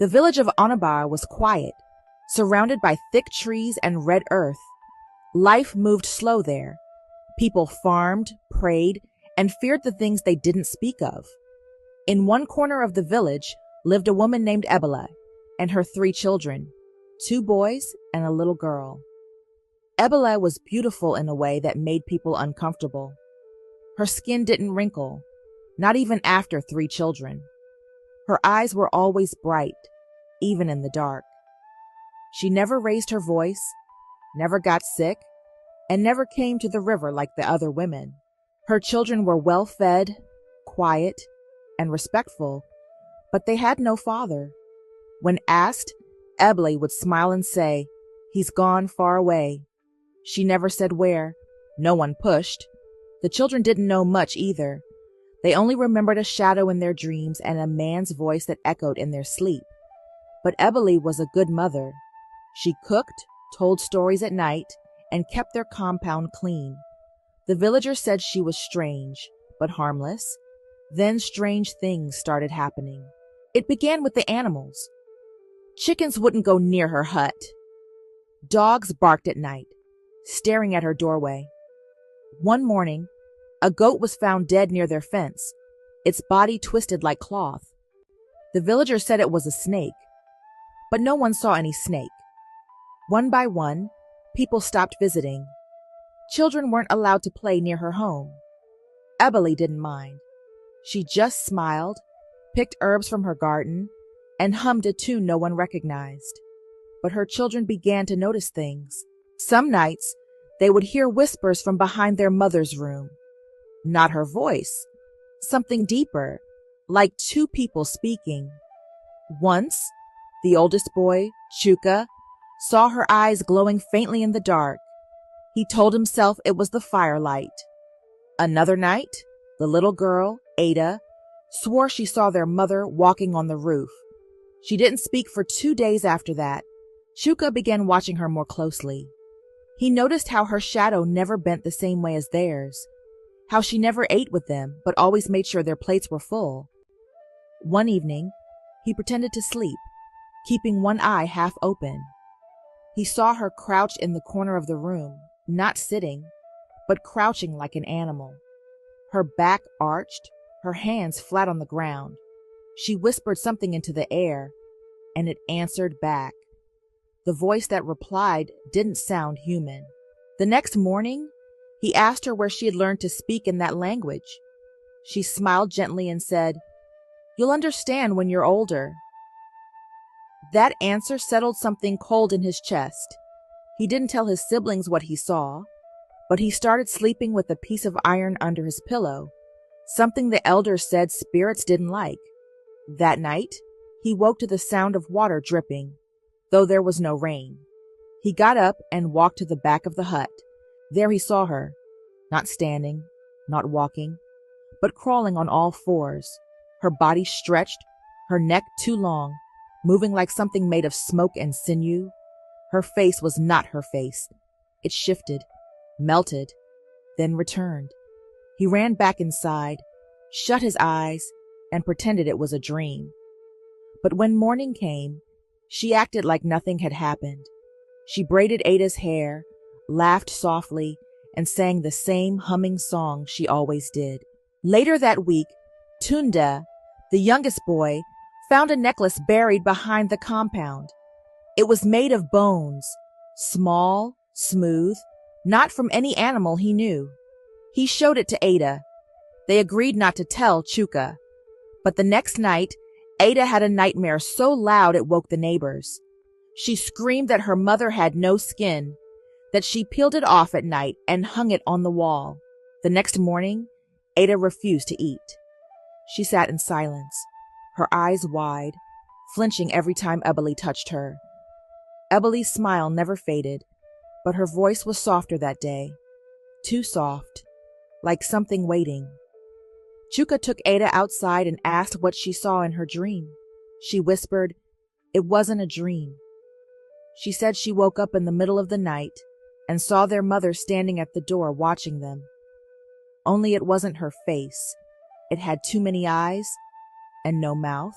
The village of Anabar was quiet, surrounded by thick trees and red earth. Life moved slow there. People farmed, prayed, and feared the things they didn't speak of. In one corner of the village lived a woman named Ebele and her 3 children, 2 boys and a little girl. Ebele was beautiful in a way that made people uncomfortable. Her skin didn't wrinkle, not even after 3 children. Her eyes were always bright, even in the dark. She never raised her voice, never got sick, and never came to the river like the other women. Her children were well-fed, quiet, and respectful, but they had no father. When asked, Ebele would smile and say, "He's gone far away." She never said where. No one pushed. The children didn't know much either. They only remembered a shadow in their dreams and a man's voice that echoed in their sleep. But Ebele was a good mother. She cooked, told stories at night, and kept their compound clean. The villagers said she was strange, but harmless. Then strange things started happening. It began with the animals. Chickens wouldn't go near her hut. Dogs barked at night, staring at her doorway. One morning, a goat was found dead near their fence, its body twisted like cloth. The villagers said it was a snake, but no one saw any snake. One by one, people stopped visiting. Children weren't allowed to play near her home. Ebele didn't mind. She just smiled, picked herbs from her garden, and hummed a tune no one recognized. But her children began to notice things. Some nights, they would hear whispers from behind their mother's room. Not her voice, something deeper, like 2 people speaking. Once, the oldest boy, Chuka, saw her eyes glowing faintly in the dark. He told himself it was the firelight. Another night, the little girl, Ada, swore she saw their mother walking on the roof. She didn't speak for 2 days after that. Chuka began watching her more closely. He noticed how her shadow never bent the same way as theirs, how she never ate with them but always made sure their plates were full. One evening, he pretended to sleep, keeping one eye half open. He saw her crouched in the corner of the room, not sitting, but crouching like an animal. Her back arched, her hands flat on the ground. She whispered something into the air, and it answered back. The voice that replied didn't sound human. The next morning, he asked her where she had learned to speak in that language. She smiled gently and said, "You'll understand when you're older." That answer settled something cold in his chest. He didn't tell his siblings what he saw, but he started sleeping with a piece of iron under his pillow, something the elders said spirits didn't like. That night, he woke to the sound of water dripping, though there was no rain. He got up and walked to the back of the hut. There he saw her, not standing, not walking, but crawling on all 4s, her body stretched, her neck too long, moving like something made of smoke and sinew. Her face was not her face. It shifted, melted, then returned. He ran back inside, shut his eyes, and pretended it was a dream. But when morning came, she acted like nothing had happened. She braided Ada's hair, laughed softly, and sang the same humming song she always did. Later that week, Tunde, the youngest boy, found a necklace buried behind the compound. It was made of bones, small, smooth, not from any animal he knew. He showed it to Ada. They agreed not to tell Chuka. But the next night, Ada had a nightmare so loud it woke the neighbors. She screamed that her mother had no skin, that she peeled it off at night and hung it on the wall. The next morning, Ada refused to eat. She sat in silence, her eyes wide, flinching every time Ebele touched her. Ebele's smile never faded, but her voice was softer that day. Too soft, like something waiting. Chuka took Ada outside and asked what she saw in her dream. She whispered, "It wasn't a dream." She said she woke up in the middle of the night and saw their mother standing at the door watching them. Only it wasn't her face. It had too many eyes and no mouth,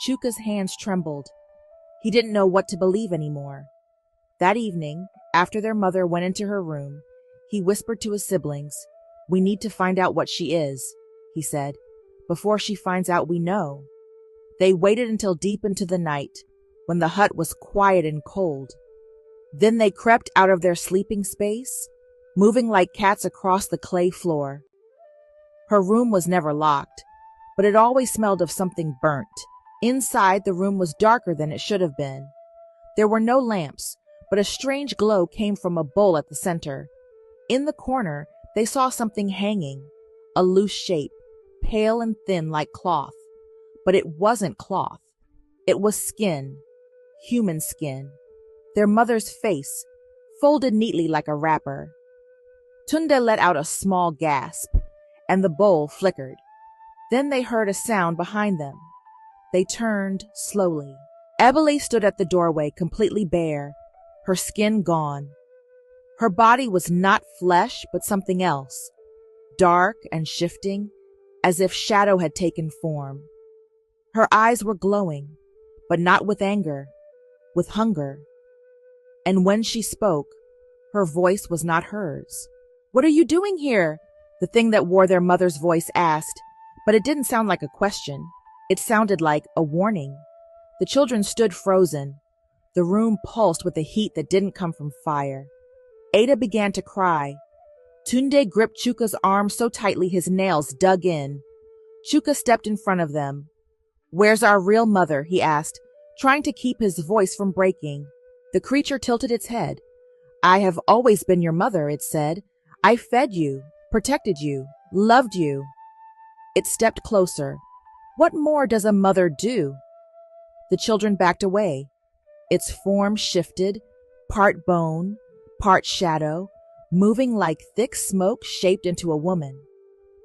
Chuka's hands trembled. He didn't know what to believe anymore. That evening, after their mother went into her room, he whispered to his siblings, "We need to find out what she is," he said. "Before she finds out we know." They waited until deep into the night, when the hut was quiet and cold. Then they crept out of their sleeping space, moving like cats across the clay floor. Her room was never locked, but it always smelled of something burnt. Inside, the room was darker than it should have been. There were no lamps, but a strange glow came from a bowl at the center. In the corner, they saw something hanging, a loose shape, pale and thin like cloth. But it wasn't cloth. It was skin, human skin, their mother's face, folded neatly like a wrapper. Tunde let out a small gasp, and the bowl flickered. Then they heard a sound behind them. They turned slowly. Ebele stood at the doorway, completely bare, her skin gone. Her body was not flesh, but something else, dark and shifting, as if shadow had taken form. Her eyes were glowing, but not with anger, with hunger. And when she spoke, her voice was not hers. "What are you doing here?" the thing that wore their mother's voice asked, but it didn't sound like a question. It sounded like a warning. The children stood frozen. The room pulsed with a heat that didn't come from fire. Ada began to cry. Tunde gripped Chuka's arm so tightly his nails dug in. Chuka stepped in front of them. "Where's our real mother?" he asked, trying to keep his voice from breaking. The creature tilted its head. "I have always been your mother," it said. "I fed you, protected you, loved you." It stepped closer. "What more does a mother do?" The children backed away. Its form shifted, part bone, part shadow, moving like thick smoke shaped into a woman.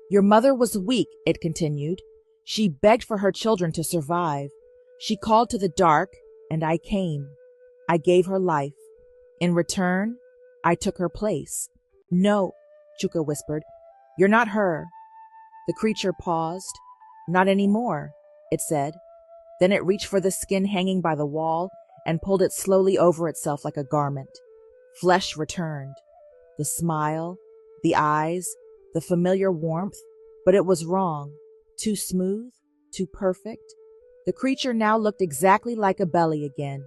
"Your mother was weak," it continued. "She begged for her children to survive. She called to the dark, and I came. I gave her life. In return, I took her place." "No," Chuka whispered. "You're not her." The creature paused. "Not anymore," it said. Then it reached for the skin hanging by the wall and pulled it slowly over itself like a garment. Flesh returned. The smile, the eyes, the familiar warmth, but it was wrong. Too smooth, too perfect. The creature now looked exactly like Ebele again,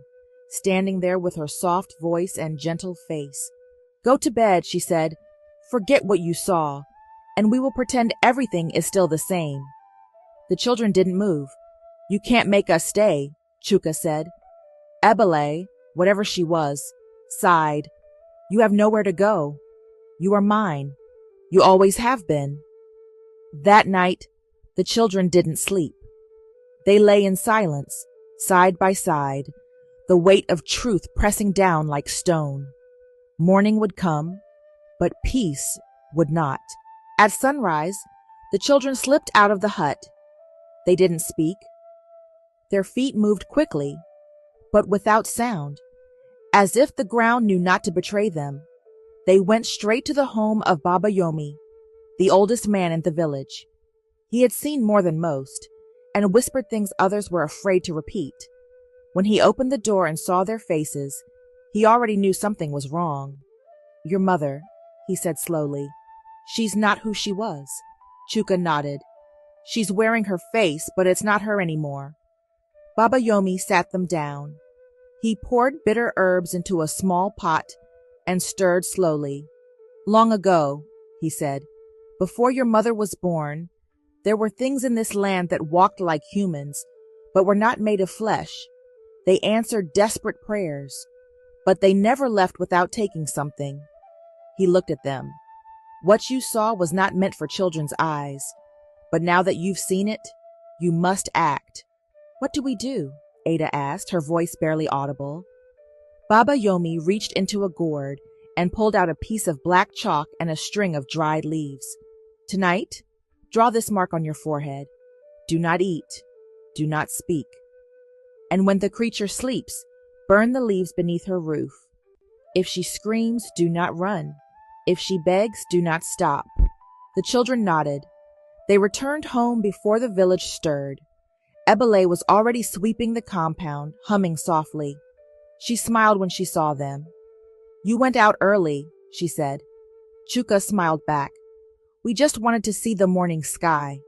standing there with her soft voice and gentle face. "Go to bed," she said. "Forget what you saw, and we will pretend everything is still the same." The children didn't move. "You can't make us stay," Chuka said. Ebele, whatever she was, sighed. "You have nowhere to go. You are mine. You always have been." That night, the children didn't sleep. They lay in silence, side by side, the weight of truth pressing down like stone. Morning would come, but peace would not. At sunrise, the children slipped out of the hut. They didn't speak. Their feet moved quickly, but without sound, as if the ground knew not to betray them. They went straight to the home of Baba Yomi, the oldest man in the village. He had seen more than most, and whispered things others were afraid to repeat. When he opened the door and saw their faces, he already knew something was wrong. "Your mother," he said slowly. "She's not who she was." Chuka nodded. "She's wearing her face, but it's not her anymore." Baba Yomi sat them down. He poured bitter herbs into a small pot and stirred slowly. "Long ago," he said, "before your mother was born, there were things in this land that walked like humans, but were not made of flesh. They answered desperate prayers, but they never left without taking something." He looked at them. "What you saw was not meant for children's eyes, but now that you've seen it, you must act." "What do we do?" Ada asked, her voice barely audible. Baba Yomi reached into a gourd and pulled out a piece of black chalk and a string of dried leaves. "Tonight, draw this mark on your forehead. Do not eat. Do not speak. And when the creature sleeps, burn the leaves beneath her roof. If she screams, do not run. If she begs, do not stop." The children nodded. They returned home before the village stirred. Ebele was already sweeping the compound, humming softly. She smiled when she saw them. "You went out early," she said. Chuka smiled back. "We just wanted to see the morning sky."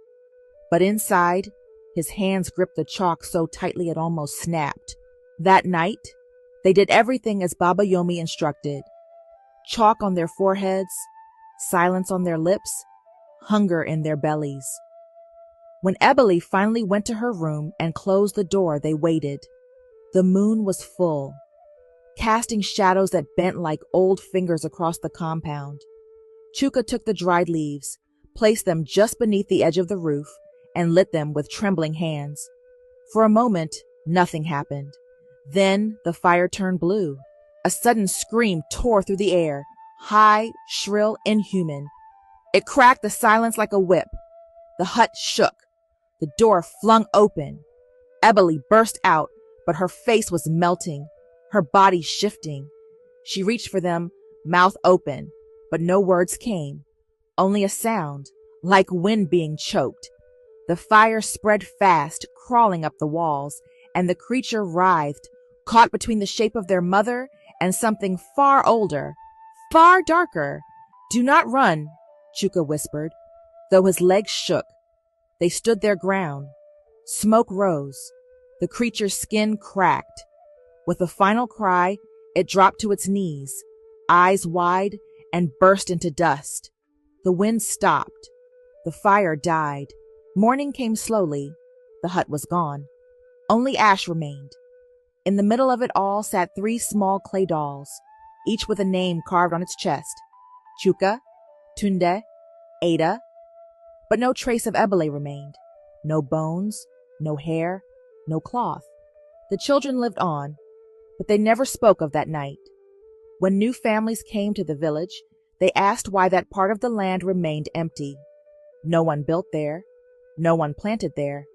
But inside, his hands gripped the chalk so tightly it almost snapped. That night, they did everything as Baba Yomi instructed. Chalk on their foreheads, silence on their lips, hunger in their bellies. When Ebele finally went to her room and closed the door, they waited. The moon was full, casting shadows that bent like old fingers across the compound. Chuka took the dried leaves, placed them just beneath the edge of the roof, and lit them with trembling hands. For a moment, nothing happened. Then the fire turned blue. A sudden scream tore through the air, high, shrill, inhuman. It cracked the silence like a whip. The hut shook. The door flung open. Ebele burst out, but her face was melting, her body shifting. She reached for them, mouth open, but no words came, only a sound, like wind being choked. The fire spread fast, crawling up the walls, and the creature writhed, caught between the shape of their mother and something far older, far darker. "Do not run," Chuka whispered, though his legs shook. They stood their ground. Smoke rose. The creature's skin cracked. With a final cry, it dropped to its knees, eyes wide, and burst into dust. The wind stopped. The fire died. Morning came slowly. The hut was gone. Only ash remained. In the middle of it all sat 3 small clay dolls, each with a name carved on its chest. Chuka, Tunde, Ada. But no trace of Ebele remained. No bones, no hair, no cloth. The children lived on, but they never spoke of that night. When new families came to the village, they asked why that part of the land remained empty. No one built there, no one planted there,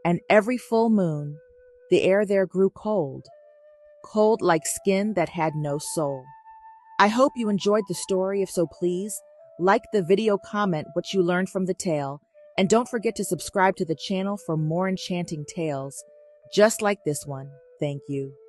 and every full moon, the air there grew cold, cold like skin that had no soul. I hope you enjoyed the story. If so, please like the video, comment what you learned from the tale, and don't forget to subscribe to the channel for more enchanting tales just like this one. Thank you.